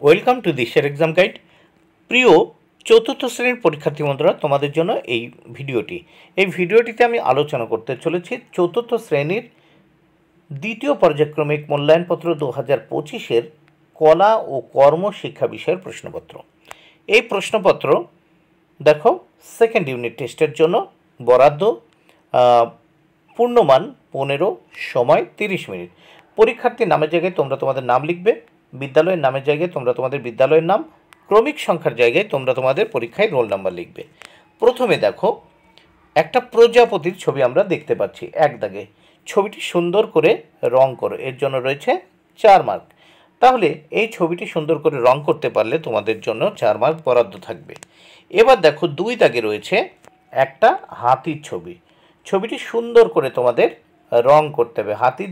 Welcome to দিশের exam guide. প্রিয় চতুর্থ শ্রেণীর পরীক্ষার্থী বন্ধুরা, তোমাদের জন্য এই ভিডিওটিতে আমি আলোচনা করতে চলেছি চতুর্থ শ্রেণীর দ্বিতীয় পর্যায়ক্রমিক মূল্যায়নপত্র 2025-এর কলা ও কর্মশিক্ষা বিষয়ের প্রশ্নপত্র। এই প্রশ্নপত্র দেখো সেকেন্ড ইউনিট টেস্টের জন্য বরাদ্দ পূর্ণমান 15, সময় 30 মিনিট। পরীক্ষার্থীর নামের জায়গায় তোমরা তোমাদের নাম লিখবে, বিদ্যালয়ের নামের জায়গায় তোমরা তোমাদের বিদ্যালয়ের নাম, ক্রমিক সংখ্যার জায়গায় তোমরা তোমাদের পরীক্ষায় রোল নাম্বার লিখবে। প্রথমে দেখো একটা প্রজাপতির ছবি আমরা দেখতে পাচ্ছি এক দাগে। ছবিটি সুন্দর করে রং করো, এর জন্য রয়েছে 4 মার্ক। তাহলে এই ছবিটি সুন্দর করে রং করতে পারলে তোমাদের জন্য 4 মার্ক বরাদ্দ থাকবে। এবার দেখো 2 দাগে রয়েছে একটা হাতির ছবি। ছবিটি সুন্দর করে তোমাদের রং করতে হবে। হাতির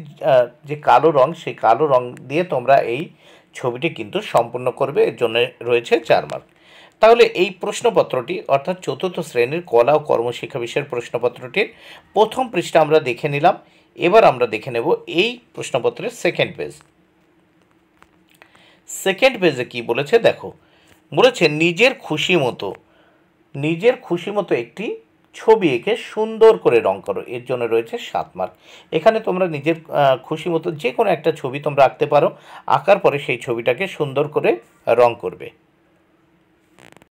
যে কালো রং, সেই কালো রং দিয়ে তোমরা এই ছবিটি কিন্তু সম্পূর্ণ করবে, এর জন্য রয়েছে 4 মার্ক। তাহলে এই প্রশ্নপত্রটি অর্থাৎ চতুর্থ শ্রেণীর কলা ও কর্মশিক্ষা বিষয়ের প্রশ্নপত্রটির প্রথম পৃষ্ঠা আমরা দেখে নিলাম। এবার আমরা দেখে নেব এই প্রশ্নপত্রের সেকেন্ড পেজ। সেকেন্ড পেজে কি বলেছে দেখো, বলেছে নিজের খুশি মতো একটি ছবি এঁকে সুন্দর করে রং করো, এর জন্য রয়েছে 7 মার্ক। এখানে তোমরা নিজের খুশি মতো যে কোনো একটা ছবি তোমরা আঁকতে পারো, আঁকার পরে সেই ছবিটাকে সুন্দর করে রং করবে।